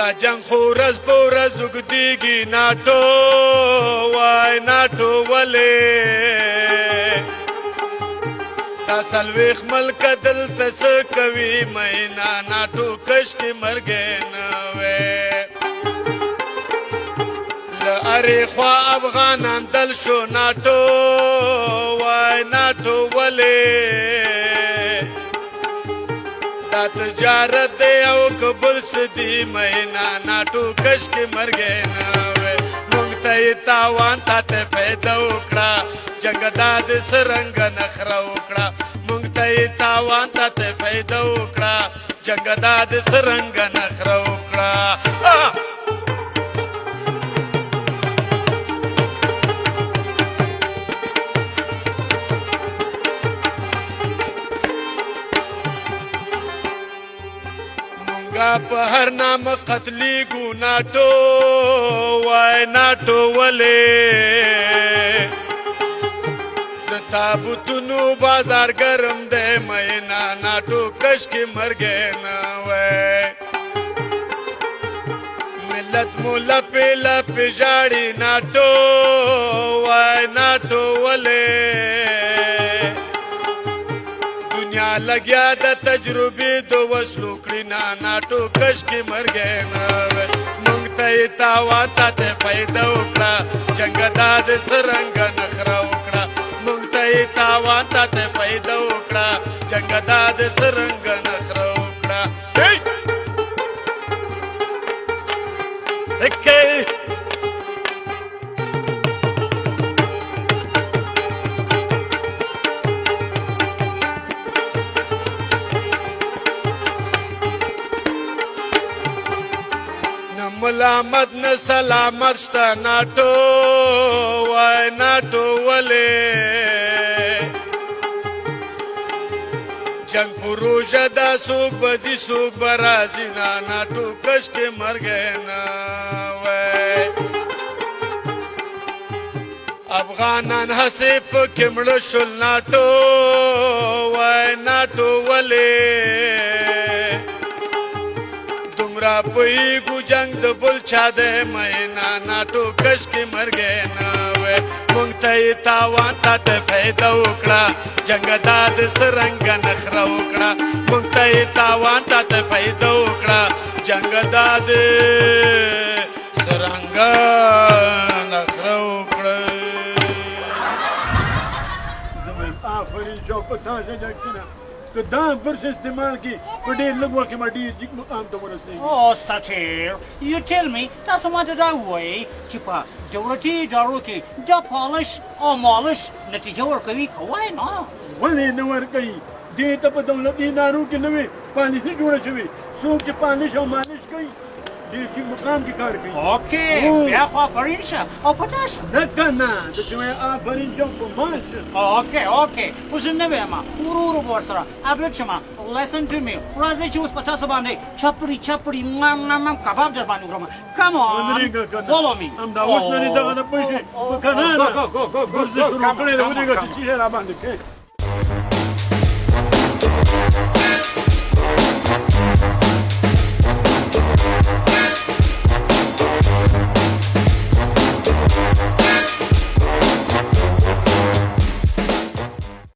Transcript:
دا جنگ خورز پورز اگدیگی ناٹو وای ناٹو ولی دا سلویخ ملک دل تسکوی مینا ناٹو کشکی مرگے نوے لاری خوا افغانان دل شو ناٹو وای ناٹو ولی دا تجارت دی او کبل سدی مینا ناٹو کشکی مرگے نوے مونگ تای تاوان تا تے پیدا اکڑا جنگ داد سرنگ نخرا اکڑا مونگ تای تاوان تا تے پیدا اکڑا جنگ داد سرنگ نخرا اکڑا په هر نام قتلی گو ناٹو وای ناٹو ولی د تابوتونو بازار گرم دے مینا ناٹو کشکی مرگے نوے ملت مو لپی لپی جاڑی ناٹو وای ناٹو ولی دنیا لگیا د تجربی دو وسلو کرینا ناٹو کشکی مرگے نوے مونگ تای تاوان تا تے پیدا اکڑا جنگ داد سرنگ نخرا اکڑا مونگ تای تاوان تا تے پیدا اکڑا جنگ داد سرنگ نخرا اکڑا سکے ملامت نه سلامت شتا ناٹو وای ناٹو ولی جنگ پروژ دا سوک بزی سوک برازی نا ناٹو کشکی مرگے نوے افغانان حسیب کمڑ شل ناٹو وای ناٹو ولی پوئی گو جنگ د بل چا دے مینا ناٹو کشکی مرگے نوے مونگ تای تاوان تا تے پیدا اکڑا جنگ داد سرنگ نخرا اکڑا مونگ تای تاوان تا تے پیدا اکڑا جنگ داد سرنگ نخرا اکڑا آفرین شوقتان سے جاکینا تو دام پر سے استعمال کی بڑے لگوا کے ماڈی جک مقام تو ورسے Oh, Satir, you tell me that's what I way. Chipa, Dorothy, Dorothy, da polish or molish, natija work a week away, no? ولی نور کئی دیتا پا دولتی نارو کے نوے پالشی جوڑا شوی سوک کے پالش اور مالش کئی دیکھی مقام کی کار کئی Okay, Biapa Farisha or Potash. رکھنا تو شوی آفرین شوق کو ماش Okay. Uzun nevema, ururu borsara, ablechama, listen to me. Razi chus patasabane, chapri, kabab jarbani groma. Come on, follow me. ہم دعوت نری دغنا پیشی بکنانا Go. گرد شروع کرے دو دیگا چیچی ہے رابان دکھے